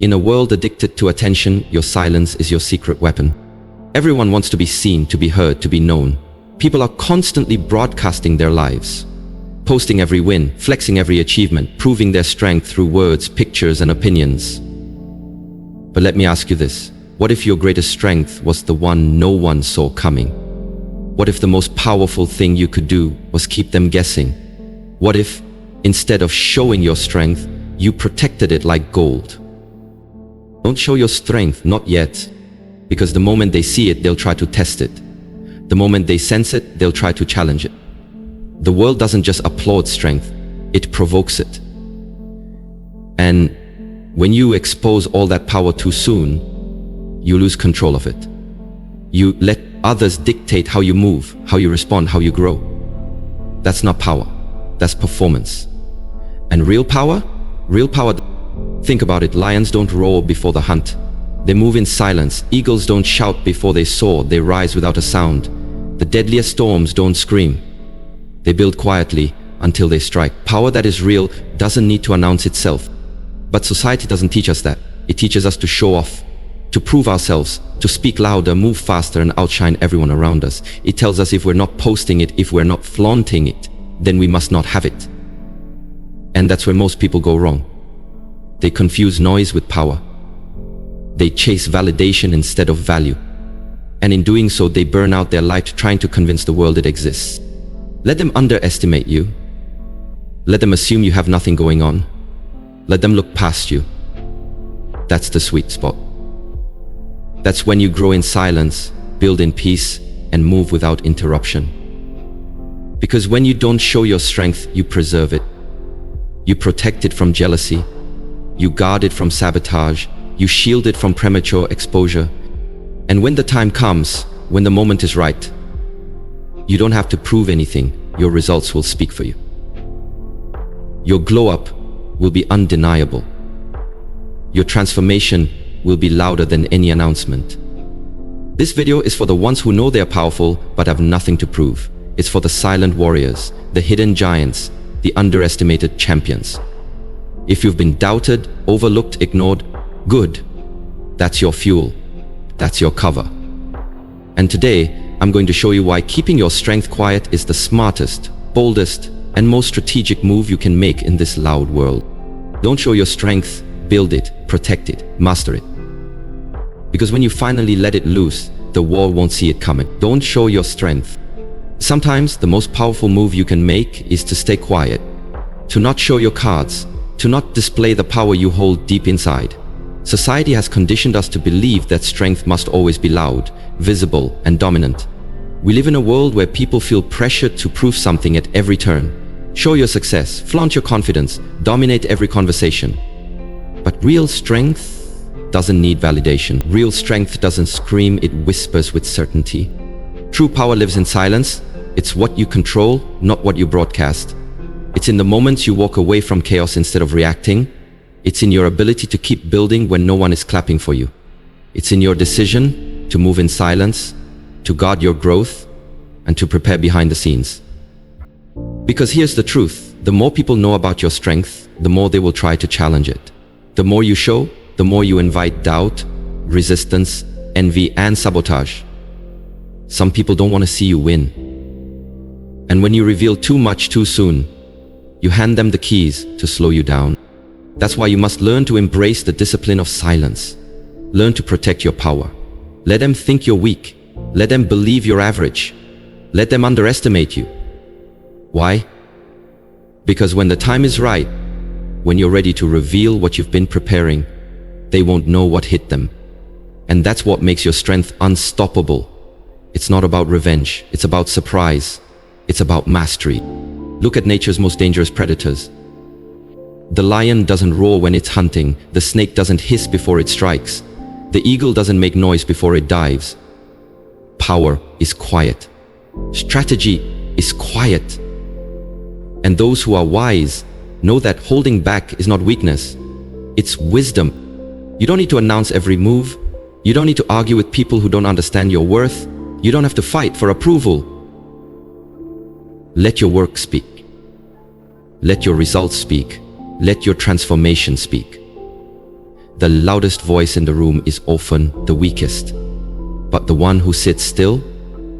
In a world addicted to attention, your silence is your secret weapon. Everyone wants to be seen, to be heard, to be known. People are constantly broadcasting their lives, posting every win, flexing every achievement, proving their strength through words, pictures, and opinions. But let me ask you this. What if your greatest strength was the one no one saw coming? What if the most powerful thing you could do was keep them guessing? What if, instead of showing your strength, you protected it like gold? Don't show your strength, not yet, because the moment they see it, they'll try to test it. The moment they sense it, they'll try to challenge it. The world doesn't just applaud strength, it provokes it. And when you expose all that power too soon, you lose control of it. You let others dictate how you move, how you respond, how you grow. That's not power, that's performance. And real power, think about it, lions don't roar before the hunt. They move in silence. Eagles don't shout before they soar, they rise without a sound. The deadliest storms don't scream. They build quietly until they strike. Power that is real doesn't need to announce itself. But society doesn't teach us that. It teaches us to show off, to prove ourselves, to speak louder, move faster, and outshine everyone around us. It tells us if we're not posting it, if we're not flaunting it, then we must not have it. And that's where most people go wrong. They confuse noise with power. They chase validation instead of value. And in doing so, they burn out their life trying to convince the world it exists. Let them underestimate you. Let them assume you have nothing going on. Let them look past you. That's the sweet spot. That's when you grow in silence, build in peace, and move without interruption. Because when you don't show your strength, you preserve it. You protect it from jealousy. You guard it from sabotage. You shield it from premature exposure. And when the time comes, when the moment is right, you don't have to prove anything. Your results will speak for you. Your glow up will be undeniable. Your transformation will be louder than any announcement. This video is for the ones who know they are powerful but have nothing to prove. It's for the silent warriors, the hidden giants, the underestimated champions. If you've been doubted, overlooked, ignored, good. That's your fuel. That's your cover. And today, I'm going to show you why keeping your strength quiet is the smartest, boldest, and most strategic move you can make in this loud world. Don't show your strength, build it, protect it, master it. Because when you finally let it loose, the world won't see it coming. Don't show your strength. Sometimes the most powerful move you can make is to stay quiet, to not show your cards, to not display the power you hold deep inside. Society has conditioned us to believe that strength must always be loud, visible, and dominant. We live in a world where people feel pressured to prove something at every turn. Show your success, flaunt your confidence, dominate every conversation. But real strength doesn't need validation. Real strength doesn't scream, it whispers with certainty. True power lives in silence. It's what you control, not what you broadcast. It's in the moments you walk away from chaos instead of reacting. It's in your ability to keep building when no one is clapping for you. It's in your decision to move in silence, to guard your growth, and to prepare behind the scenes. Because here's the truth, the more people know about your strength, the more they will try to challenge it. The more you show, the more you invite doubt, resistance, envy, and sabotage. Some people don't want to see you win. And when you reveal too much too soon, you hand them the keys to slow you down. That's why you must learn to embrace the discipline of silence. Learn to protect your power. Let them think you're weak. Let them believe you're average. Let them underestimate you. Why? Because when the time is right, when you're ready to reveal what you've been preparing, they won't know what hit them. And that's what makes your strength unstoppable. It's not about revenge. It's about surprise. It's about mastery. Look at nature's most dangerous predators. The lion doesn't roar when it's hunting. The snake doesn't hiss before it strikes. The eagle doesn't make noise before it dives. Power is quiet. Strategy is quiet. And those who are wise know that holding back is not weakness. It's wisdom. You don't need to announce every move. You don't need to argue with people who don't understand your worth. You don't have to fight for approval. Let your work speak. Let your results speak. Let your transformation speak. The loudest voice in the room is often the weakest. But the one who sits still,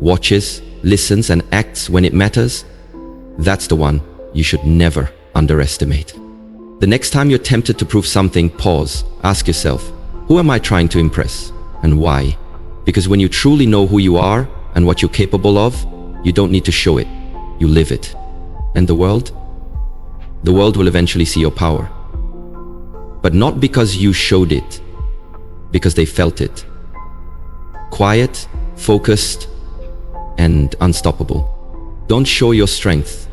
watches, listens, and acts when it matters, that's the one you should never underestimate. The next time you're tempted to prove something, pause, ask yourself, who am I trying to impress and why? Because when you truly know who you are and what you're capable of, you don't need to show it, you live it. And the world? The world will eventually see your power. But not because you showed it, because they felt it. Quiet, focused, and unstoppable. Don't show your strength.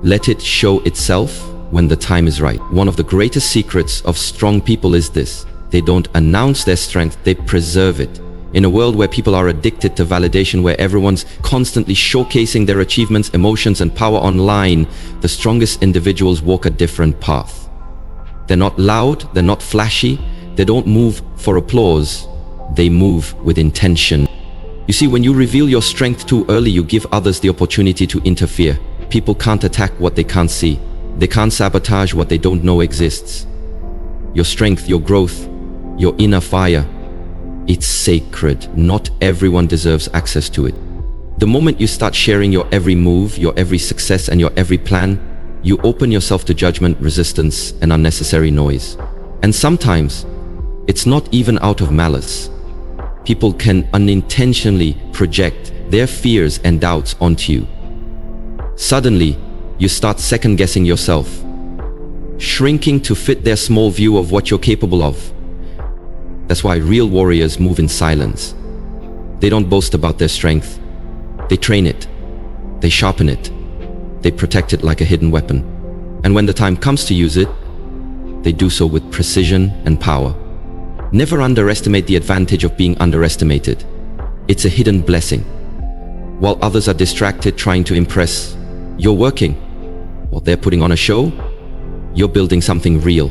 Let it show itself when the time is right. One of the greatest secrets of strong people is this: they don't announce their strength, they preserve it. In a world where people are addicted to validation, where everyone's constantly showcasing their achievements, emotions, and power online, the strongest individuals walk a different path. They're not loud, they're not flashy, they don't move for applause, they move with intention. You see, when you reveal your strength too early, you give others the opportunity to interfere. People can't attack what they can't see. They can't sabotage what they don't know exists. Your strength, your growth, your inner fire, it's sacred. Not everyone deserves access to it. The moment you start sharing your every move, your every success, and your every plan, you open yourself to judgment, resistance, and unnecessary noise. And sometimes, it's not even out of malice. People can unintentionally project their fears and doubts onto you. Suddenly, you start second-guessing yourself, shrinking to fit their small view of what you're capable of. That's why real warriors move in silence. They don't boast about their strength. They train it. They sharpen it. They protect it like a hidden weapon. And when the time comes to use it, they do so with precision and power. Never underestimate the advantage of being underestimated. It's a hidden blessing. While others are distracted trying to impress, you're working. While they're putting on a show, you're building something real.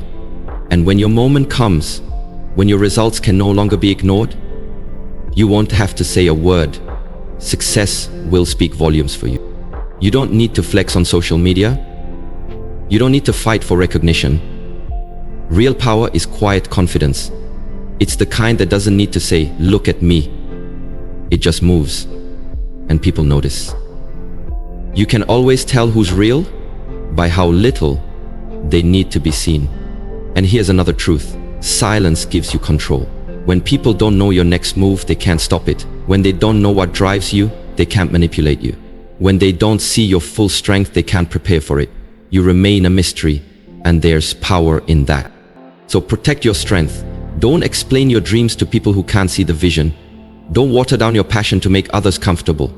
And when your moment comes, when your results can no longer be ignored, you won't have to say a word. Success will speak volumes for you. You don't need to flex on social media. You don't need to fight for recognition. Real power is quiet confidence. It's the kind that doesn't need to say, "Look at me." It just moves, and people notice. You can always tell who's real by how little they need to be seen. And here's another truth: silence gives you control. When people don't know your next move, they can't stop it. When they don't know what drives you, they can't manipulate you. When they don't see your full strength, they can't prepare for it. You remain a mystery, and there's power in that. So protect your strength. Don't explain your dreams to people who can't see the vision. Don't water down your passion to make others comfortable.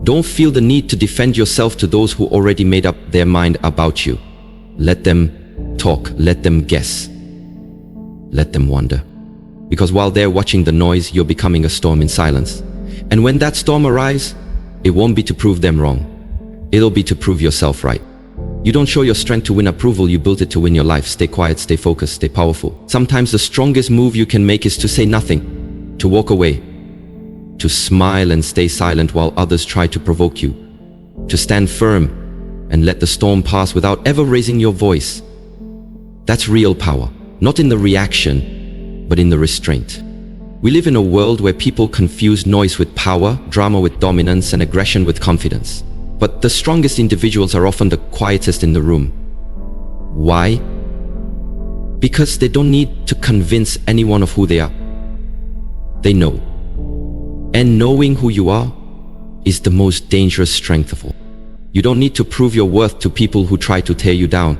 Don't feel the need to defend yourself to those who already made up their mind about you. Let them talk, let them guess, let them wonder. Because while they're watching the noise, you're becoming a storm in silence. And when that storm arrives, it won't be to prove them wrong. It'll be to prove yourself right. You don't show your strength to win approval, you build it to win your life. Stay quiet, stay focused, stay powerful. Sometimes the strongest move you can make is to say nothing, to walk away, to smile and stay silent while others try to provoke you, to stand firm and let the storm pass without ever raising your voice. That's real power, not in the reaction, but in the restraint. We live in a world where people confuse noise with power, drama with dominance, and aggression with confidence. But the strongest individuals are often the quietest in the room. Why? Because they don't need to convince anyone of who they are. They know. And knowing who you are is the most dangerous strength of all. You don't need to prove your worth to people who try to tear you down.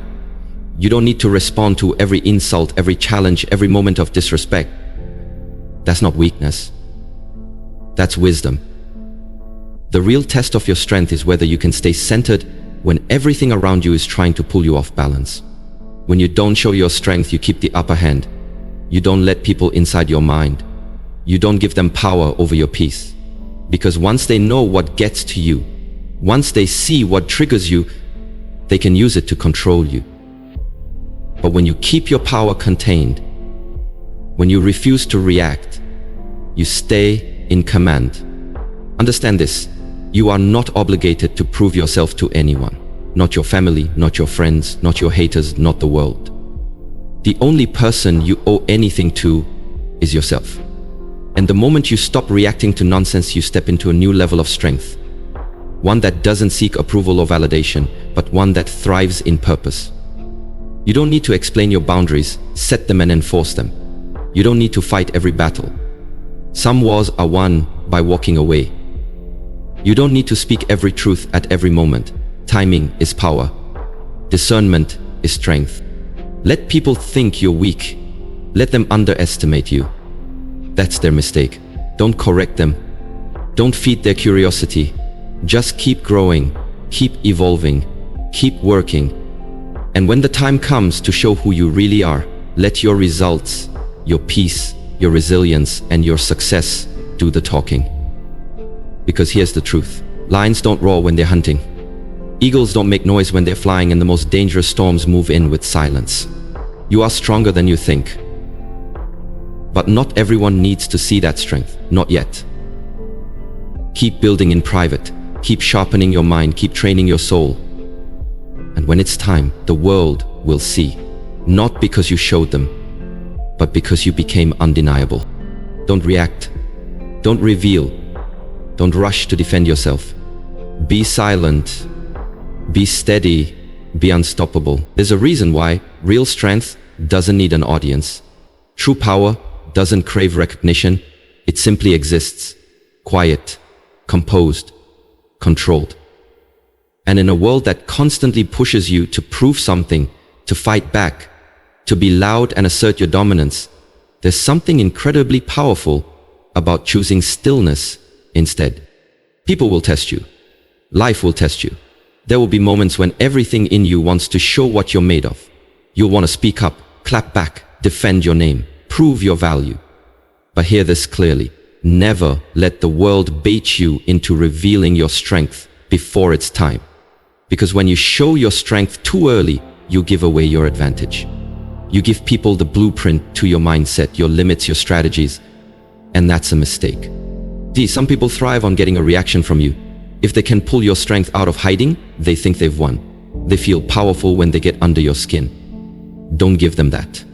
You don't need to respond to every insult, every challenge, every moment of disrespect. That's not weakness. That's wisdom. The real test of your strength is whether you can stay centered when everything around you is trying to pull you off balance. When you don't show your strength, you keep the upper hand. You don't let people inside your mind. You don't give them power over your peace. Because once they know what gets to you, once they see what triggers you, they can use it to control you. But when you keep your power contained, when you refuse to react, you stay in command. Understand this. You are not obligated to prove yourself to anyone. Not your family, not your friends, not your haters, not the world. The only person you owe anything to is yourself. And the moment you stop reacting to nonsense, you step into a new level of strength. One that doesn't seek approval or validation, but one that thrives in purpose. You don't need to explain your boundaries, set them and enforce them. You don't need to fight every battle. Some wars are won by walking away. You don't need to speak every truth at every moment. Timing is power. Discernment is strength. Let people think you're weak. Let them underestimate you. That's their mistake. Don't correct them. Don't feed their curiosity. Just keep growing, keep evolving, keep working. And when the time comes to show who you really are, let your results, your peace, your resilience, and your success do the talking. Because here's the truth. Lions don't roar when they're hunting. Eagles don't make noise when they're flying, and the most dangerous storms move in with silence. You are stronger than you think. But not everyone needs to see that strength, not yet. Keep building in private, keep sharpening your mind, keep training your soul. And when it's time, the world will see, not because you showed them, but because you became undeniable. Don't react, don't reveal, don't rush to defend yourself. Be silent, be steady, be unstoppable. There's a reason why real strength doesn't need an audience. True power doesn't crave recognition. It simply exists, quiet, composed, controlled. And in a world that constantly pushes you to prove something, to fight back, to be loud and assert your dominance, there's something incredibly powerful about choosing stillness instead. People will test you. Life will test you. There will be moments when everything in you wants to show what you're made of. You'll want to speak up, clap back, defend your name, prove your value. But hear this clearly. Never let the world bait you into revealing your strength before it's time. Because when you show your strength too early, you give away your advantage. You give people the blueprint to your mindset, your limits, your strategies, and that's a mistake. Some people thrive on getting a reaction from you. If they can pull your strength out of hiding, they think they've won. They feel powerful when they get under your skin. Don't give them that.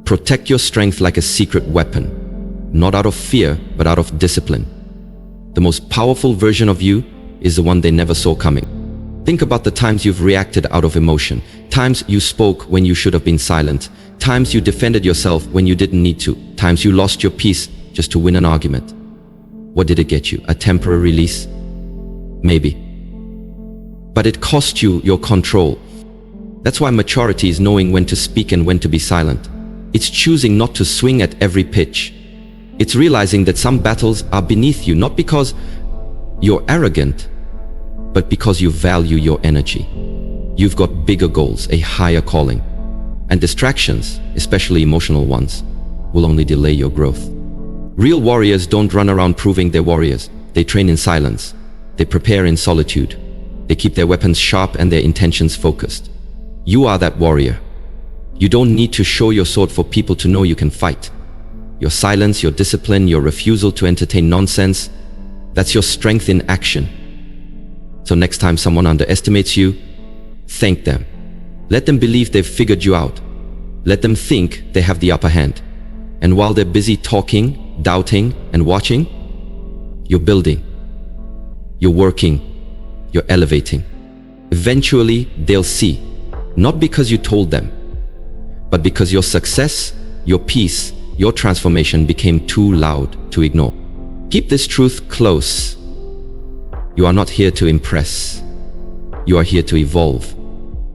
Protect your strength like a secret weapon, not out of fear, but out of discipline. The most powerful version of you is the one they never saw coming. Think about the times you've reacted out of emotion, times you spoke when you should have been silent, times you defended yourself when you didn't need to, times you lost your peace just to win an argument. What did it get you? A temporary release? Maybe. But it cost you your control. That's why maturity is knowing when to speak and when to be silent. It's choosing not to swing at every pitch. It's realizing that some battles are beneath you, not because you're arrogant, but because you value your energy. You've got bigger goals, a higher calling. And distractions, especially emotional ones, will only delay your growth. Real warriors don't run around proving they're warriors. They train in silence. They prepare in solitude. They keep their weapons sharp and their intentions focused. You are that warrior. You don't need to show your sword for people to know you can fight. Your silence, your discipline, your refusal to entertain nonsense, that's your strength in action. So next time someone underestimates you, thank them. Let them believe they've figured you out. Let them think they have the upper hand. And while they're busy talking, doubting, and watching, you're building. You're working. You're elevating. Eventually, they'll see. Not because you told them, but because your success, your peace, your transformation became too loud to ignore. Keep this truth close. You are not here to impress. You are here to evolve.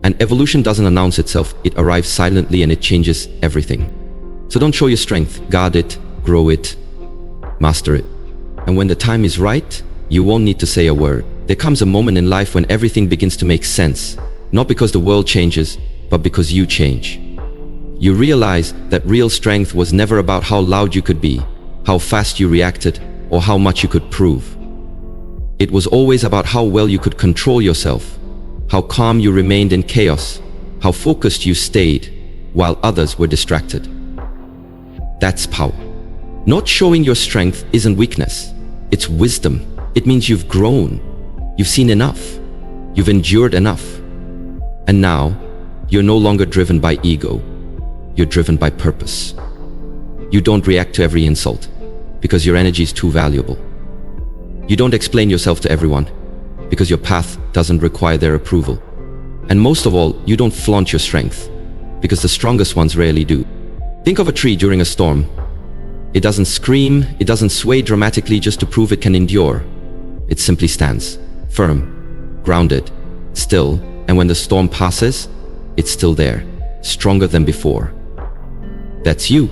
And evolution doesn't announce itself. It arrives silently and it changes everything. So don't show your strength. Guard it, grow it, master it. And when the time is right, you won't need to say a word. There comes a moment in life when everything begins to make sense. Not because the world changes, but because you change. You realize that real strength was never about how loud you could be, how fast you reacted, or how much you could prove. It was always about how well you could control yourself, how calm you remained in chaos, how focused you stayed while others were distracted. That's power. Not showing your strength isn't weakness, it's wisdom. It means you've grown, you've seen enough, you've endured enough. And now, you're no longer driven by ego. you're driven by purpose. You don't react to every insult because your energy is too valuable. You don't explain yourself to everyone because your path doesn't require their approval. And most of all, you don't flaunt your strength because the strongest ones rarely do. Think of a tree during a storm. It doesn't scream, it doesn't sway dramatically just to prove it can endure. It simply stands, firm, grounded, still, and when the storm passes, it's still there, stronger than before. That's you.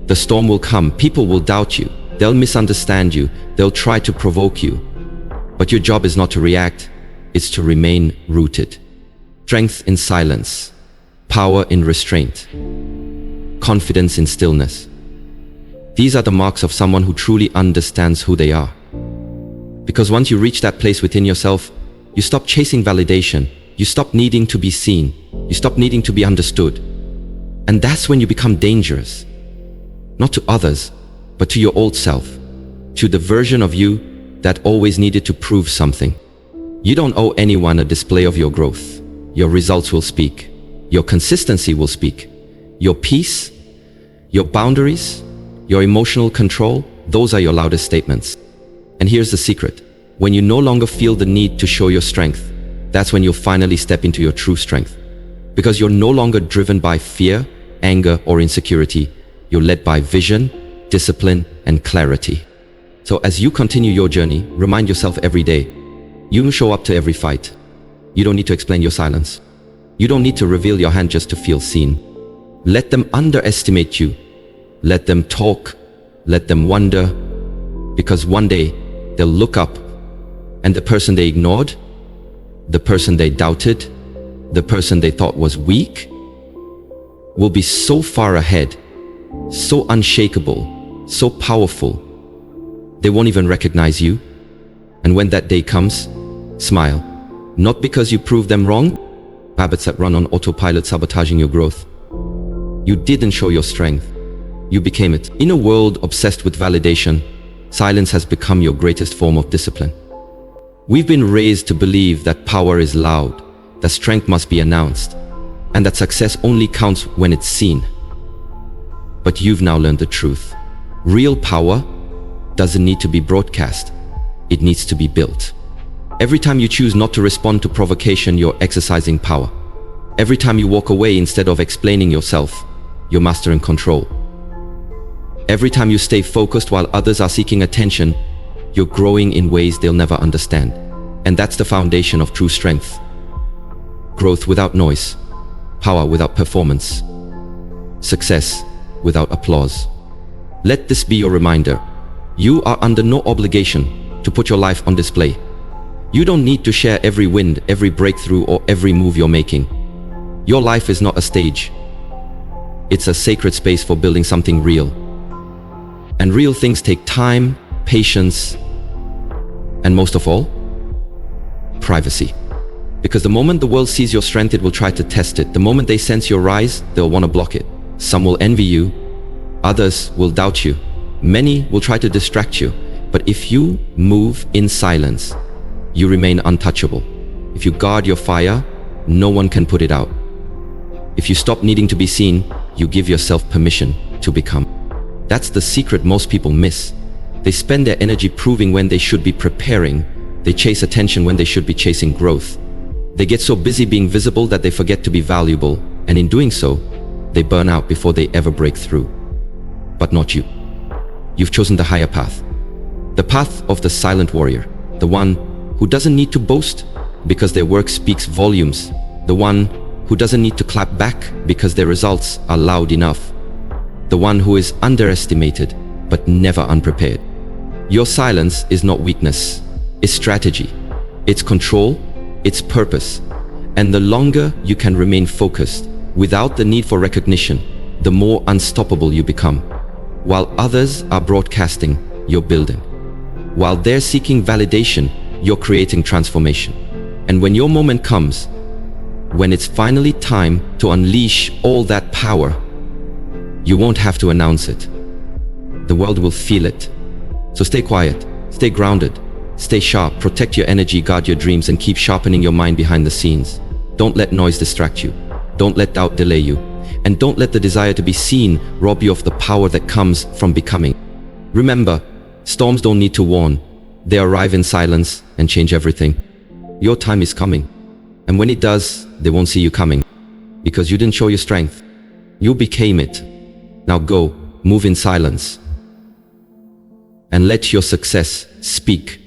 The storm will come, people will doubt you, they'll misunderstand you, they'll try to provoke you. But your job is not to react, it's to remain rooted. Strength in silence, power in restraint, confidence in stillness. These are the marks of someone who truly understands who they are. Because once you reach that place within yourself, you stop chasing validation, you stop needing to be seen, you stop needing to be understood. And that's when you become dangerous. Not to others, but to your old self, to the version of you that always needed to prove something. You don't owe anyone a display of your growth. Your results will speak. Your consistency will speak. Your peace, your boundaries, your emotional control, those are your loudest statements. And here's the secret. When you no longer feel the need to show your strength, that's when you'll finally step into your true strength. Because you're no longer driven by fear, anger, or insecurity. You're led by vision, discipline, and clarity. So as you continue your journey, remind yourself every day, you will show up to every fight. You don't need to explain your silence. You don't need to reveal your hand just to feel seen. Let them underestimate you. Let them talk. Let them wonder. Because one day, they'll look up, and the person they ignored, the person they doubted, the person they thought was weak, will be so far ahead, so unshakable, so powerful, they won't even recognize you. And when that day comes, smile. Not because you proved them wrong, habits that run on autopilot sabotaging your growth. You didn't show your strength. You became it. In a world obsessed with validation, silence has become your greatest form of discipline. We've been raised to believe that power is loud, that strength must be announced, and that success only counts when it's seen. But you've now learned the truth. Real power doesn't need to be broadcast. It needs to be built. Every time you choose not to respond to provocation, you're exercising power. Every time you walk away instead of explaining yourself, you're mastering control. Every time you stay focused while others are seeking attention, you're growing in ways they'll never understand. And that's the foundation of true strength. Growth without noise, power without performance, success without applause. Let this be your reminder. You are under no obligation to put your life on display. You don't need to share every win, every breakthrough, or every move you're making. Your life is not a stage. It's a sacred space for building something real. And real things take time, patience, and most of all, privacy. Because the moment the world sees your strength, it will try to test it. The moment they sense your rise, they'll want to block it. Some will envy you, others will doubt you. Many will try to distract you. But if you move in silence, you remain untouchable. If you guard your fire, no one can put it out. If you stop needing to be seen, you give yourself permission to become. That's the secret most people miss. They spend their energy proving when they should be preparing. They chase attention when they should be chasing growth. They get so busy being visible that they forget to be valuable, and in doing so, they burn out before they ever break through. But not you. You've chosen the higher path. The path of the silent warrior. The one who doesn't need to boast because their work speaks volumes. The one who doesn't need to clap back because their results are loud enough. The one who is underestimated but never unprepared. Your silence is not weakness. It's strategy. It's control. It's purpose. And the longer you can remain focused without the need for recognition, the more unstoppable you become. While others are broadcasting, you're building. While they're seeking validation, you're creating transformation. And when your moment comes, when it's finally time to unleash all that power, you won't have to announce it. The world will feel it. So stay quiet, stay grounded, stay sharp, protect your energy, guard your dreams, and keep sharpening your mind behind the scenes. Don't let noise distract you. Don't let doubt delay you. and don't let the desire to be seen rob you of the power that comes from becoming. Remember, storms don't need to warn. They arrive in silence and change everything. Your time is coming. And when it does, they won't see you coming. Because you didn't show your strength. You became it. Now go, move in silence. And let your success speak.